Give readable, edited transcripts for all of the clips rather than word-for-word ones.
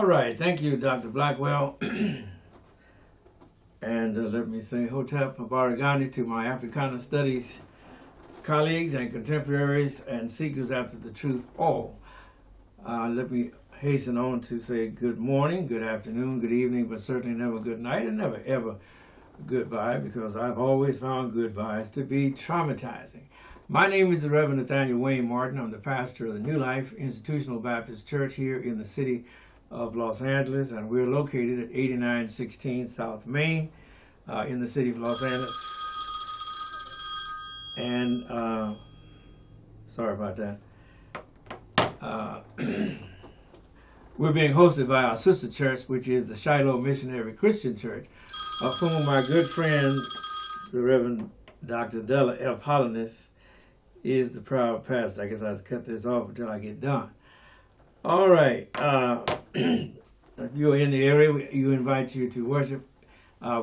All right, thank you, Dr. Blackwell. And let me say Hotep Habaragani to my Africana Studies colleagues and contemporaries and seekers after the truth all. Let me hasten on to say good morning, good afternoon, good evening, but certainly never good night and never ever goodbye, because I've always found goodbyes to be traumatizing. My name is the Reverend Nathaniel W. Martin. I'm the pastor of the New Life Institutional Baptist Church here in the city of Los Angeles, and we're located at 8916 South Main in the city of Los Angeles. And sorry about that. We're being hosted by our sister church, which is the Shiloh Missionary Christian Church, of whom my good friend, the Reverend Dr. Della F. Hollinis, is the proud pastor. I guess I'll cut this off until I get done. All right. If you're in the area, we invite you to worship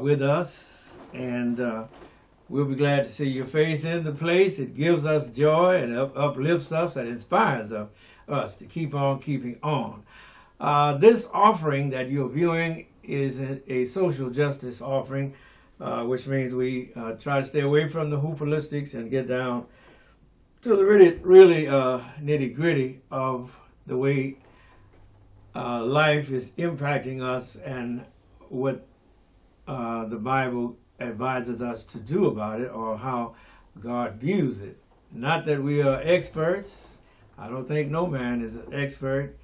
with us, and we'll be glad to see your face in the place. It gives us joy and uplifts us and inspires us to keep on keeping on. This offering that you're viewing is a social justice offering, which means we try to stay away from the hoopalistics and get down to the really nitty-gritty of the way life is impacting us and what the Bible advises us to do about it, or how God views it. Not that we are experts. I don't think no man is an expert.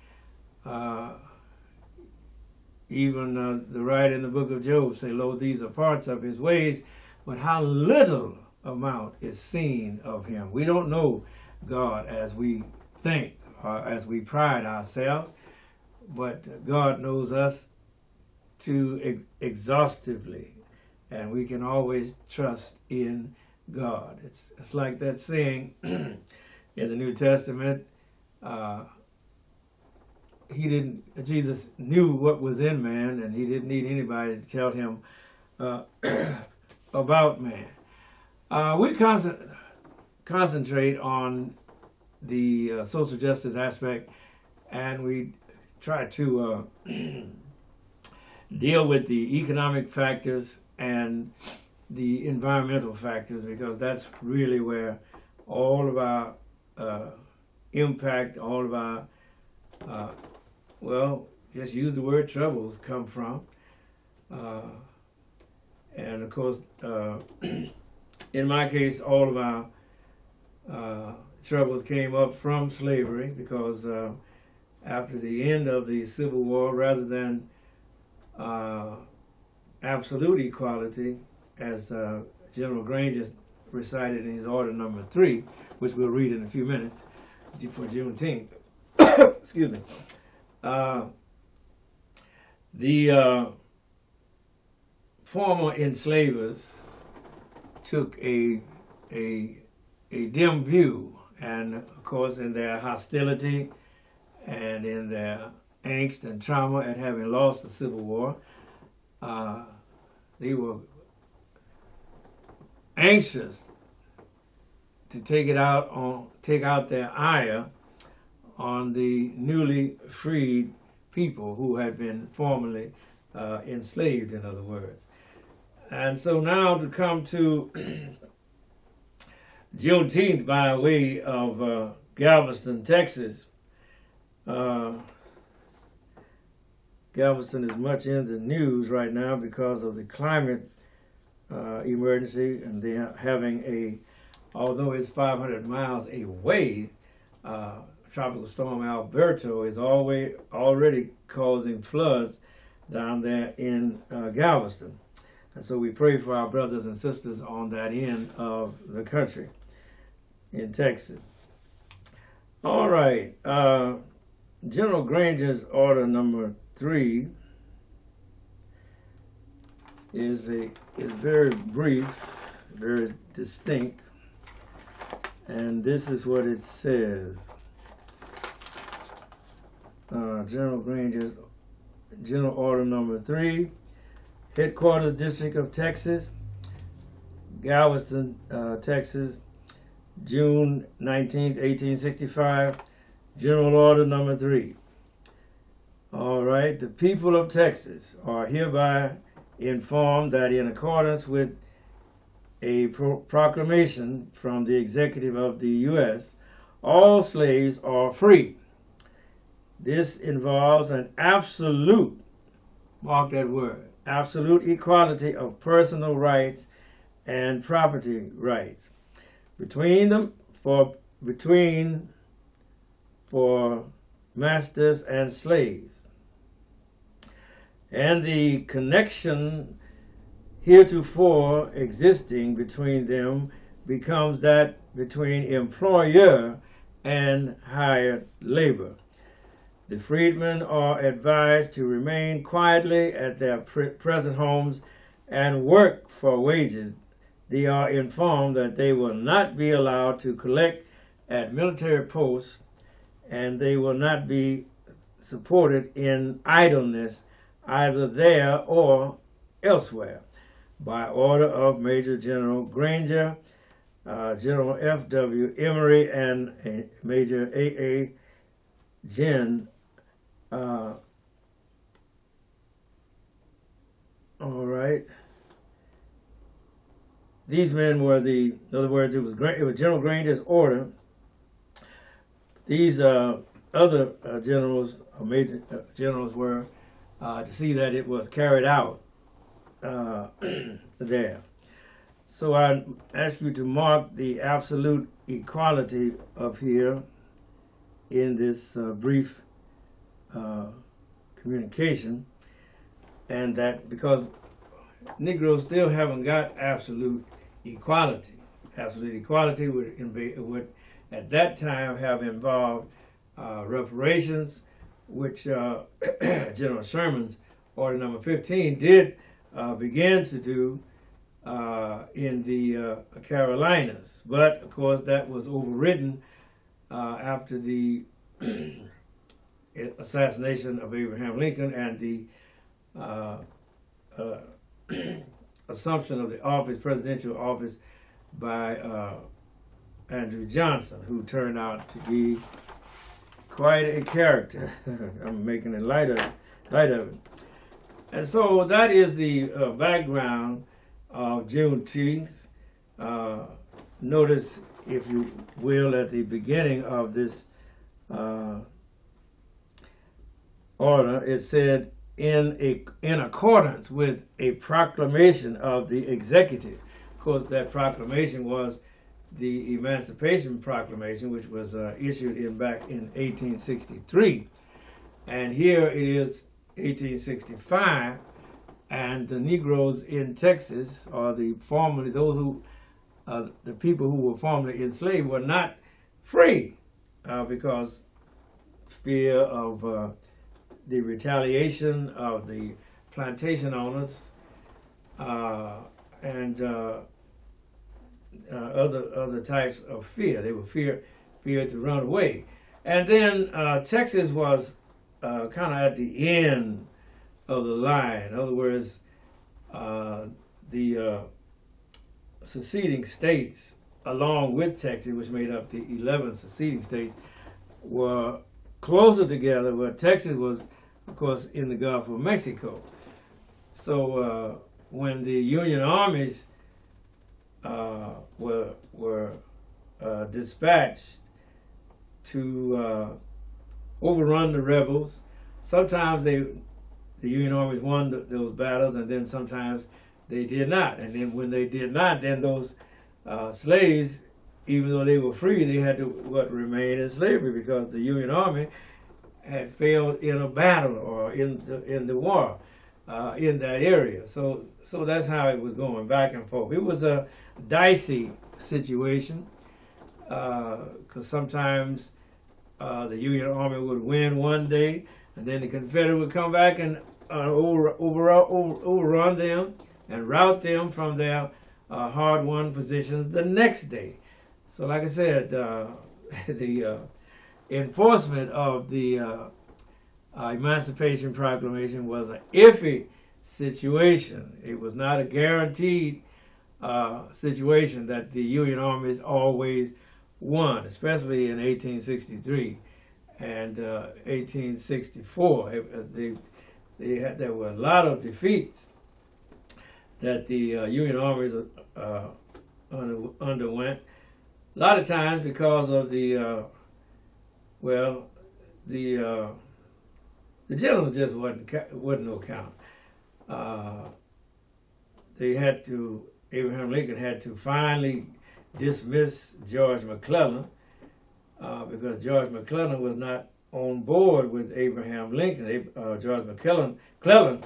Even the writer in the book of Job say, lo, these are parts of his ways, but how little amount is seen of him. We don't know God as we think, or as we pride ourselves, but God knows us too exhaustively, and we can always trust in God. It's like that saying in the New Testament, Jesus knew what was in man, and he didn't need anybody to tell him about man. We concentrate on the social justice aspect, and we try to deal with the economic factors and the environmental factors, because that's really where all of our impact, all of our well, just use the word troubles come from. And of course, in my case, all of our troubles came up from slavery, because after the end of the Civil War, rather than absolute equality, as General Granger recited in his order number 3, which we'll read in a few minutes for Juneteenth, excuse me, the former enslavers took a dim view, and of course in their hostility and in their angst and trauma at having lost the Civil War, they were anxious to take out their ire on the newly freed people who had been formerly enslaved, in other words. And so now to come to Juneteenth by way of Galveston, Texas. Galveston is much in the news right now because of the climate emergency, and they are having although it's 500 miles away, Tropical Storm Alberto is already causing floods down there in Galveston. And so we pray for our brothers and sisters on that end of the country in Texas. All right. General Granger's order number 3 is very brief, very distinct, and this is what it says. General Granger's General Order number 3, Headquarters District of Texas, Galveston, Texas, June 19th, 1865, General Order number 3. All right, the people of Texas are hereby informed that in accordance with a proclamation from the executive of the U.S., all slaves are free. This involves an absolute, mark that word, absolute equality of personal rights and property rights between for masters and slaves. And the connection heretofore existing between them becomes that between employer and hired labor. The freedmen are advised to remain quietly at their present homes and work for wages. They are informed that they will not be allowed to collect at military posts, and they will not be supported in idleness either there or elsewhere. By order of Major General Granger, General F.W. Emory, and Major A.A. Ginn. All right. These men were in other words, it was General Granger's order. These other generals, or major generals, were to see that it was carried out there. So I ask you to mark the absolute equality of here in this brief communication, and that because Negroes still haven't got absolute equality. Absolute equality would at that time have involved reparations, which General Sherman's Order Number 15 did begin to do in the Carolinas. But, of course, that was overridden after the assassination of Abraham Lincoln and the assumption of the presidential office by Andrew Johnson, who turned out to be quite a character. I'm making light of it. And so that is the background of Juneteenth. Notice, if you will, at the beginning of this order, it said, in accordance with a proclamation of the executive. Of course, that proclamation was the Emancipation Proclamation, which was issued back in 1863. And here it is 1865, and the Negroes in Texas, or the people who were formerly enslaved, were not free because fear of the retaliation of the plantation owners and other types of fear. They were feared to run away. And then Texas was kind of at the end of the line. In other words, the seceding states, along with Texas, which made up the 11 seceding states, were closer together, where Texas was, of course, in the Gulf of Mexico. So when the Union armies were dispatched to overrun the rebels, sometimes the Union armies won those battles, and then sometimes they did not. And then when they did not, then those slaves, even though they were free, they had to remain in slavery because the Union Army had failed in a battle or in the war in that area. So that's how it was going back and forth. It was a dicey situation because sometimes the Union Army would win one day, and then the Confederate would come back and overrun them and rout them from their hard-won positions the next day. So like I said, the enforcement of the Emancipation Proclamation was an iffy situation. It was not a guaranteed situation that the Union armies always won, especially in 1863. and 1864. There were a lot of defeats that the Union armies underwent. A lot of times because of the general just wasn't no count. Abraham Lincoln had to finally dismiss George McClellan because George McClellan was not on board with Abraham Lincoln. George McClellan felt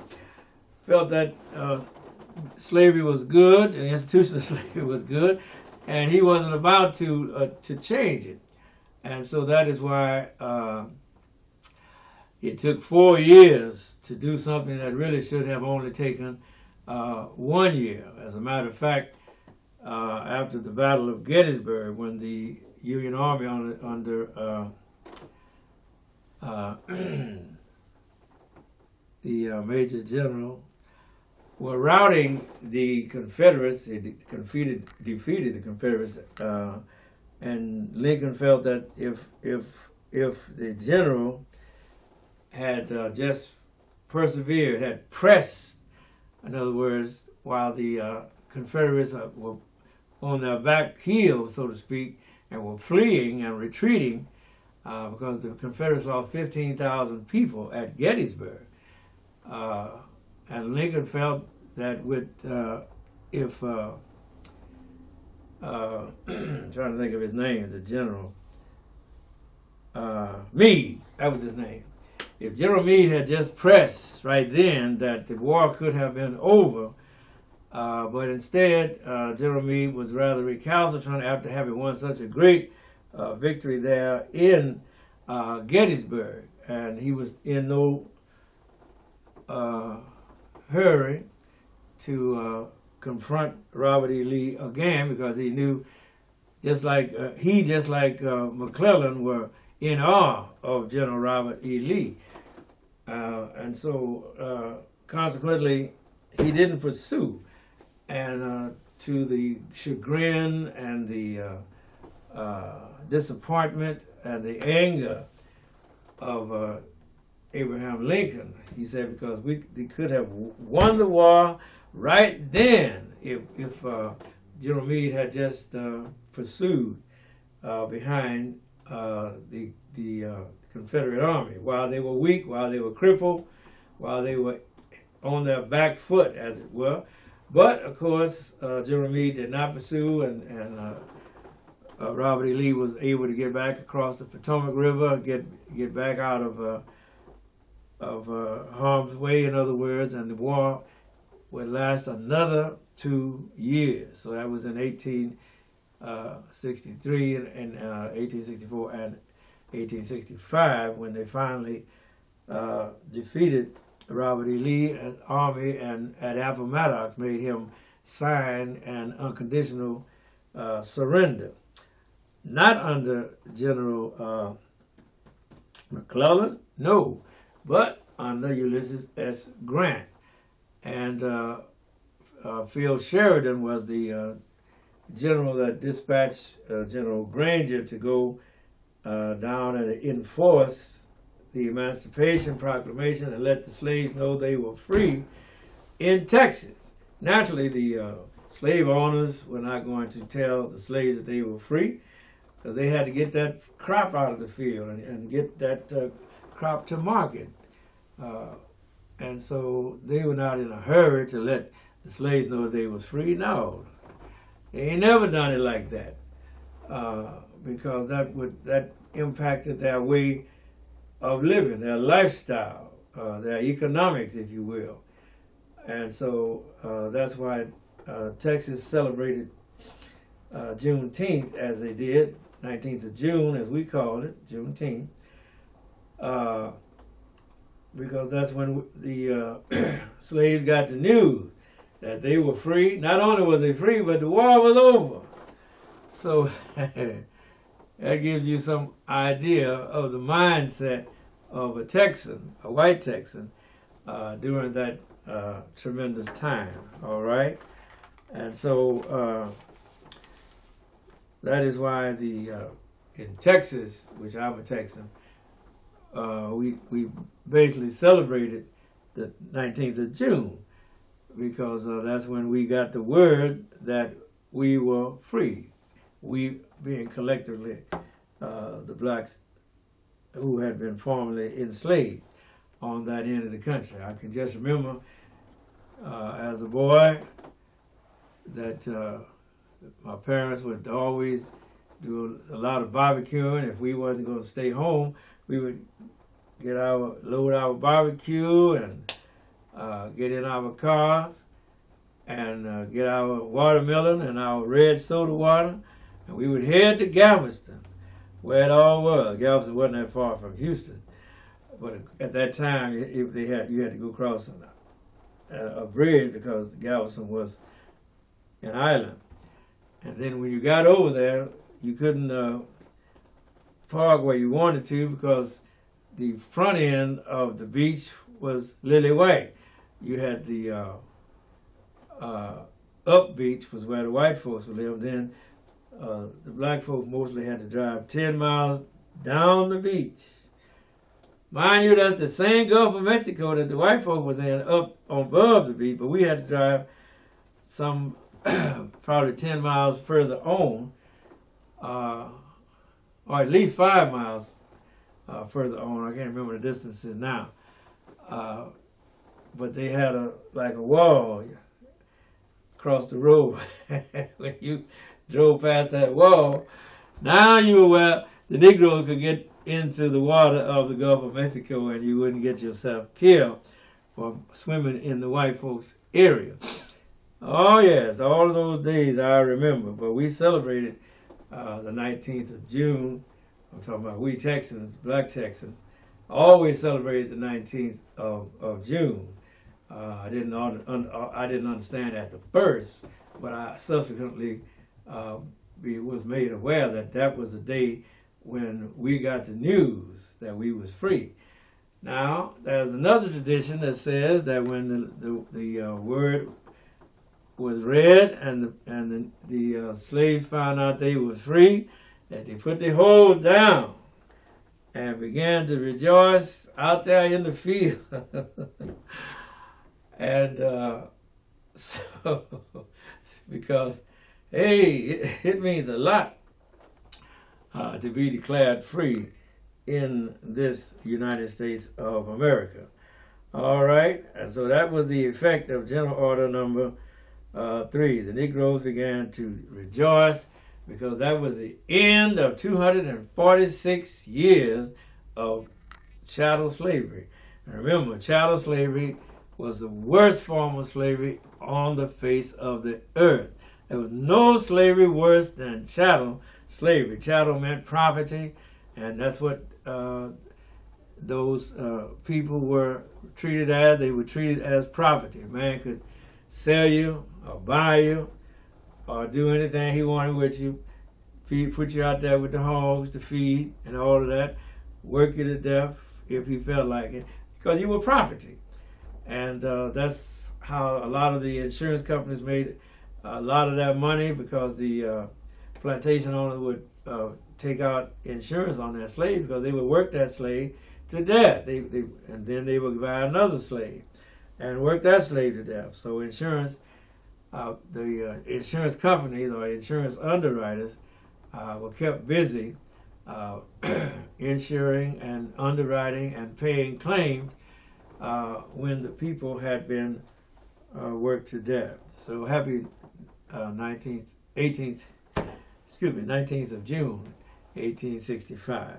that slavery was good, and the institution of slavery was good, and he wasn't about to change it. And so that is why it took 4 years to do something that really should have only taken 1 year. As a matter of fact, after the Battle of Gettysburg, when the Union Army under the Major General were routing the Confederates, they defeated the Confederates, and Lincoln felt that if the general had just persevered, had pressed, in other words, while the Confederates were on their back heels, so to speak, and were fleeing and retreating, because the Confederates lost 15,000 people at Gettysburg. And Lincoln felt that I'm trying to think of his name, the general, Meade, that was his name. If General Meade had just pressed right then, that the war could have been over, but instead General Meade was rather recalcitrant after having won such a great victory there in Gettysburg, and he was in no hurry to confront Robert E. Lee again, because he knew, just like McClellan, were in awe of General Robert E. Lee, and so consequently he didn't pursue, and to the chagrin and the disappointment and the anger of Abraham Lincoln, he said, because we could have won the war right then if General Meade had just pursued behind the Confederate Army while they were weak, while they were crippled, while they were on their back foot, as it were. But of course, General Meade did not pursue, and Robert E. Lee was able to get back across the Potomac River, get back out of harm's way, in other words, and the war would last another 2 years. So that was in 1863 and 1864 and 1865 when they finally defeated Robert E. Lee's army, and at Appomattox made him sign an unconditional surrender. Not under General McClellan, no, but under Ulysses S. Grant. And Phil Sheridan was the general that dispatched General Granger to go down and enforce the Emancipation Proclamation and let the slaves know they were free in Texas. Naturally, the slave owners were not going to tell the slaves that they were free, because they had to get that crop out of the field and get that crop to market. And so they were not in a hurry to let the slaves know they was free. No, they ain't never done it like that, because that impacted their way of living, their lifestyle, their economics, if you will. And so that's why Texas celebrated Juneteenth as they did, 19th of June, as we called it, Juneteenth. Because that's when the slaves got the news that they were free. Not only were they free, but the war was over. So that gives you some idea of the mindset of a Texan, a white Texan, during that tremendous time, all right? And so that is why in Texas, which I'm a Texan, we basically celebrated the 19th of June because that's when we got the word that we were free. We being collectively the blacks who had been formerly enslaved on that end of the country. I can just remember as a boy that my parents would always do a lot of barbecuing. If we wasn't going to stay home, we would load our barbecue and get in our cars and get our watermelon and our red soda water, and we would head to Galveston, where it all was. Galveston wasn't that far from Houston, but at that time, you had to go across a bridge because Galveston was an island. And then when you got over there, you couldn't park where you wanted to because the front end of the beach was lily white. You had the up beach was where the white folks would live. Then the black folks mostly had to drive 10 miles down the beach. Mind you, that's the same Gulf of Mexico that the white folk was in up above the beach, but we had to drive some probably 10 miles further on, or at least 5 miles further on. I can't remember the distances now. But they had like a wall across the road. When you drove past that wall, now you were where the Negroes could get into the water of the Gulf of Mexico and you wouldn't get yourself killed for swimming in the white folks' area. Oh yes, all of those days I remember. But we celebrated the 19th of June. I'm talking about we Texans, black Texans, always celebrated the 19th of June. I didn't understand at the first, but I subsequently was made aware that that was the day when we got the news that we was free. Now, there's another tradition that says that when the word was read and the slaves found out they was free, that they put their hold down and began to rejoice out there in the field. And so, because, hey, it means a lot to be declared free in this United States of America. All right, and so that was the effect of General Order number 3. The Negroes began to rejoice because that was the end of 246 years of chattel slavery. And remember, chattel slavery was the worst form of slavery on the face of the earth. There was no slavery worse than chattel slavery. Chattel meant property, and that's what those people were treated as. They were treated as property. A man could sell you or buy you or do anything he wanted with you, put you out there with the hogs to feed and all of that, work you to death if he felt like it, because you were property. And that's how a lot of the insurance companies made a lot of that money, because the plantation owners would take out insurance on that slave because they would work that slave to death. And then they would buy another slave and work that slave to death. So insurance, the insurance companies or insurance underwriters were kept busy insuring and underwriting and paying claims when the people had been worked to death. So happy 19th of June, 1865.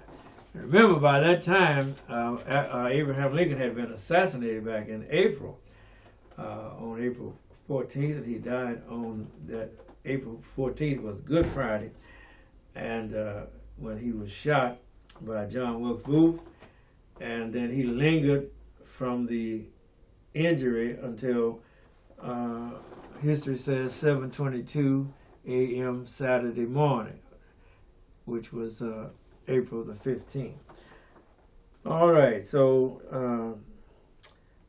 Remember, by that time, Abraham Lincoln had been assassinated back in April, on April 14th, and he died on that April 14th was Good Friday, and when he was shot by John Wilkes Booth, and then he lingered from the injury until history says 7:22 a.m. Saturday morning, which was April the 15th. All right, so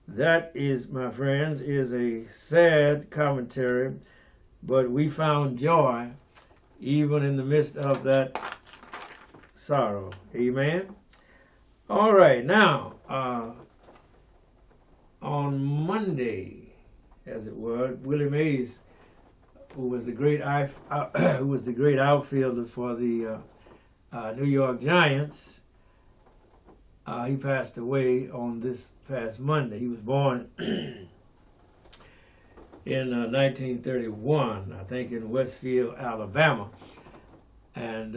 that is, my friends, is a sad commentary, but we found joy even in the midst of that sorrow. Amen. All right, now on Monday, as it were, Willie Mays, who was the great outfielder for the New York Giants, he passed away on this past Monday. He was born in 1931, I think, in Westfield, Alabama, and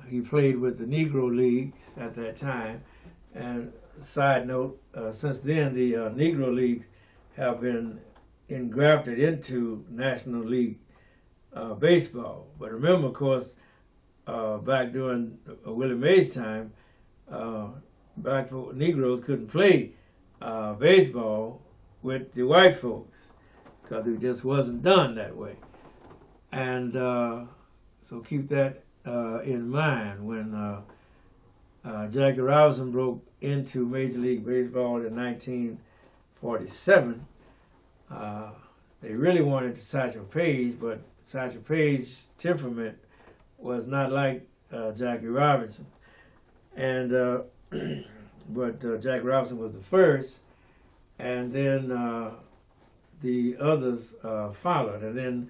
he played with the Negro Leagues at that time. And side note, since then the Negro Leagues have been engrafted into National League baseball. But remember, of course, back during Willie Mays' time, black Negroes couldn't play baseball with the white folks because it just wasn't done that way. And so keep that in mind when Jackie Robinson broke into Major League Baseball in 1947. They really wanted Satchel Paige, but Satchel Paige's temperament was not like Jackie Robinson. And but Jackie Robinson was the first, and then the others followed, and then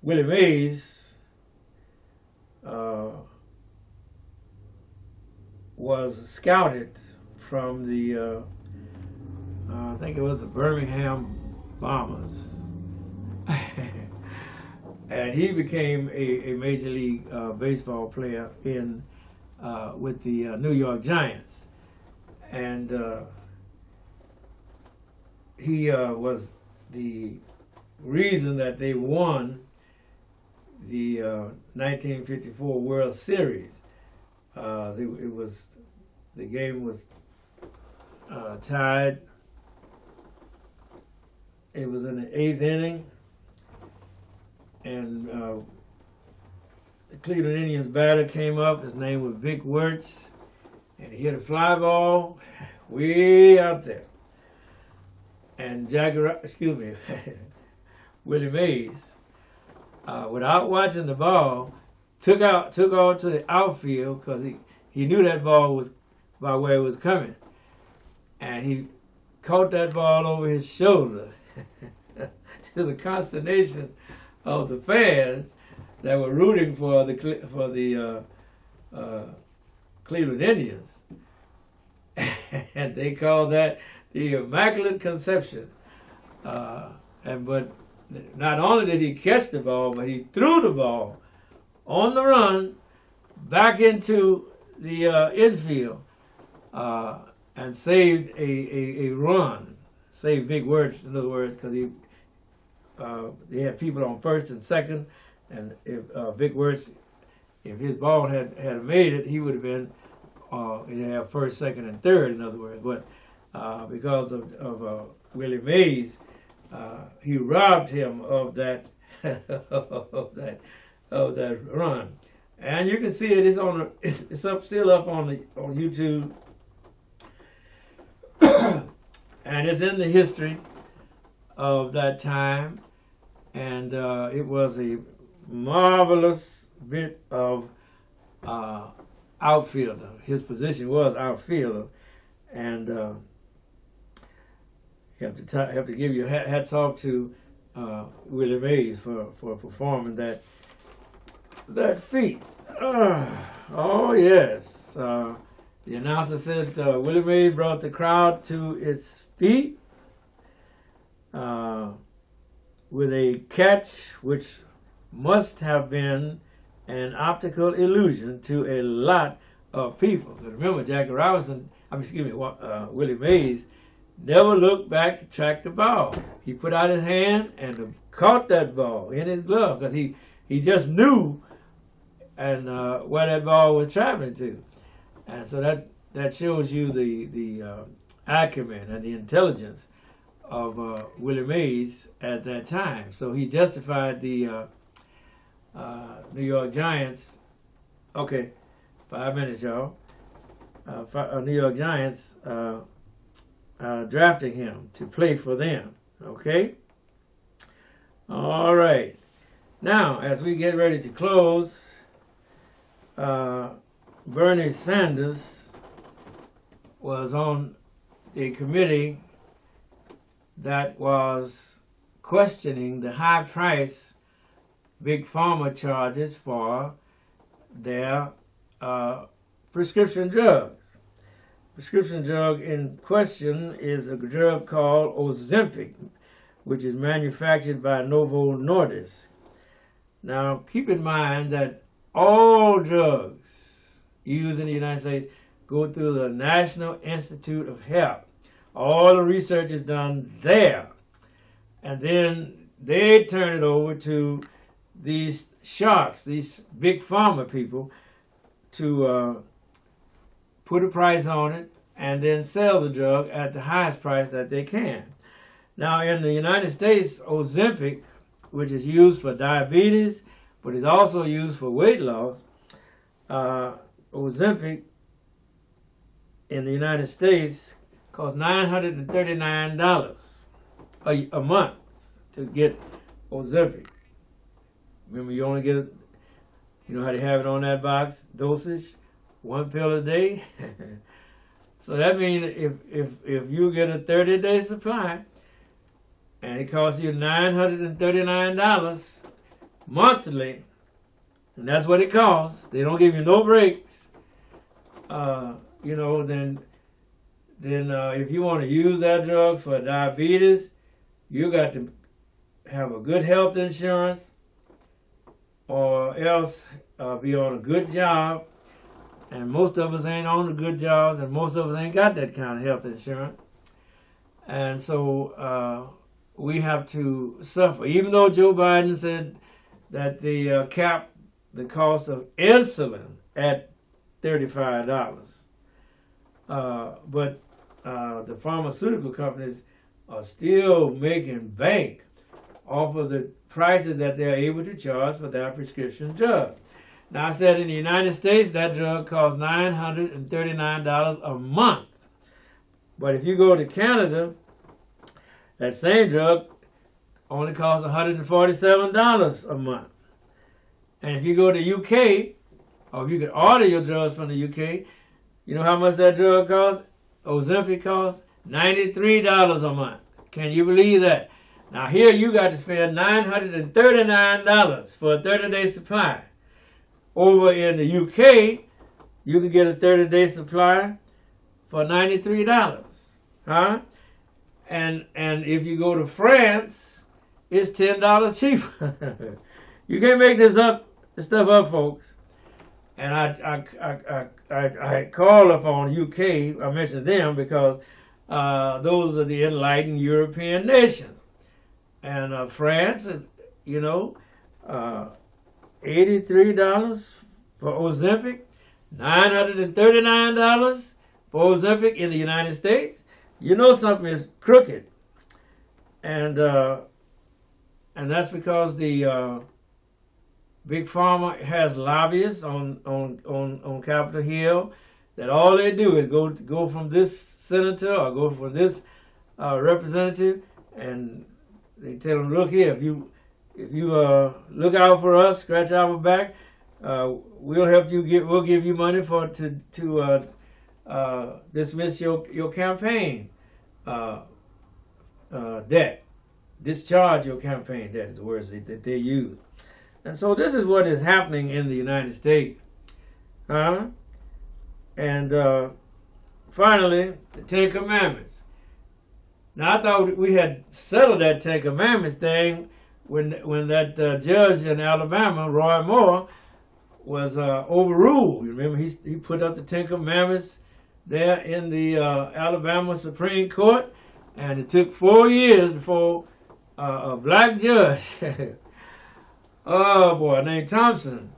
Willie Mays was scouted from the I think it was the Birmingham Bombers, and he became a Major League baseball player in with the New York Giants, and he was the reason that they won the 1954 World Series. The game was tied. It was in the 8th inning, and the Cleveland Indians batter came up. His name was Vic Wertz, and he hit a fly ball way out there. And Willie Mays, without watching the ball, took off to the outfield because he knew that ball was by where it was coming, and he caught that ball over his shoulder to the consternation of the fans that were rooting for the Cleveland Indians, and they called that the Immaculate Conception. But not only did he catch the ball, but he threw the ball on the run back into the infield and saved a run. Saved Vic Wertz, in other words, because they had people on first and second, and if Vic Wertz, if his ball had made it, he would have been he'd have first, second, and third, in other words. But because of Willie Mays, he robbed him of that of that run, and you can see it. It's still up on YouTube, and it's in the history of that time, and it was a marvelous bit of outfielder. His position was outfielder, and have to give you hats off to Willie Mays for performing that feat. Oh yes, the announcer said Willie Mays brought the crowd to its feet with a catch which must have been an optical illusion to a lot of people. But remember, Willie Mays never looked back to track the ball. He put out his hand and caught that ball in his glove because he just knew and where that ball was traveling to. And so that shows you the acumen and the intelligence of Willie Mays at that time. So he justified the New York Giants. Okay, 5 minutes, y'all. New York Giants drafting him to play for them. Okay? All right. Now, as we get ready to close, Bernie Sanders was on the committee that was questioning the high price Big Pharma charges for their prescription drugs. Prescription drug in question is a drug called Ozempic, which is manufactured by Novo Nordisk. Now, keep in mind that all drugs used in the United States go through the National Institute of Health. All the research is done there. And then they turn it over to these sharks, these big pharma people, to put a price on it and then sell the drug at the highest price that they can. Now, in the United States, Ozempic, which is used for diabetes, but is also used for weight loss, Ozempic in the United States costs $939 a month to get Ozempic. Remember, you only get, you know how they have it on that box, dosage, 1 pill a day. So that means if you get a 30-day supply and it costs you $939 monthly, and that's what it costs, they don't give you no breaks, you know, then if you want to use that drug for diabetes, you got to have a good health insurance, or else be on a good job. And most of us ain't on the good jobs, and most of us ain't got that kind of health insurance. And so we have to suffer. Even though Joe Biden said that they capped the cost of insulin at $35. But the pharmaceutical companies are still making bank off of the prices that they're able to charge for their prescription drug. Now, I said in the United States, that drug costs $939 a month. But if you go to Canada, that same drug only costs $147 a month. And if you go to UK, or if you can order your drugs from the UK, you know how much that drug costs? Ozempic costs $93 a month. Can you believe that? Now here you got to spend $939 for a 30-day supply. Over in the UK, you can get a 30-day supply for $93. Huh? And if you go to France, it's $10 cheaper. You can't make this stuff up, folks. And I call upon UK, I mentioned them because those are the enlightened European nations. And France is, you know, $83 for Ozempic, $939 for Ozempic in the United States. You know something is crooked. And that's because the Big Pharma has lobbyists on Capitol Hill that all they do is go from this senator or go from this representative, and they tell them, look here, if you look out for us, scratch our back, we'll help you we'll give you money to dismiss your campaign debt, discharge your campaign debt is the words that they use. And so this is what is happening in the United States. And finally, the Ten Commandments. Now I thought we had settled that Ten Commandments thing when that judge in Alabama, Roy Moore, was overruled. You remember he put up the Ten Commandments there in the Alabama Supreme Court, and it took 4 years before a black judge, oh boy, named Thompson,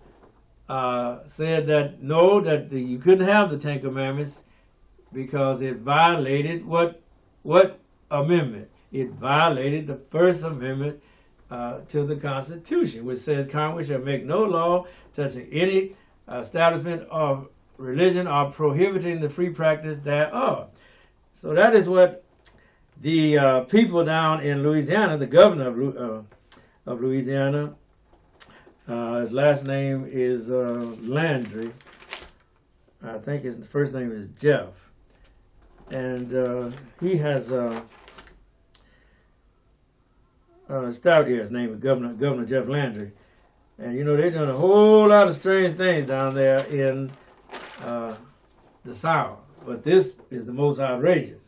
said that no, that you couldn't have the Ten Commandments because it violated what amendment? It violated the First Amendment to the Constitution, which says Congress shall make no law touching any establishment of religion or prohibiting the free practice thereof. So that is what the people down in Louisiana, the governor of Louisiana, His last name is Landry. I think his first name is Jeff. And he has started here. His name is Governor Jeff Landry. And you know, they've done a whole lot of strange things down there in the South. But this is the most outrageous.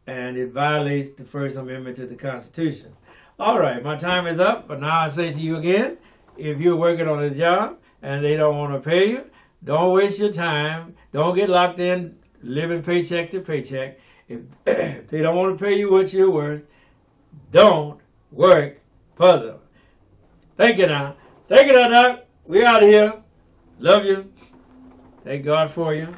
And it violates the First Amendment to the Constitution. All right, my time is up. But now I say to you again, if you're working on a job and they don't want to pay you, don't waste your time. Don't get locked in living paycheck to paycheck. If they don't want to pay you what you're worth, don't work for them. Thank you now. Thank you now, Doc. We out of here. Love you. Thank God for you.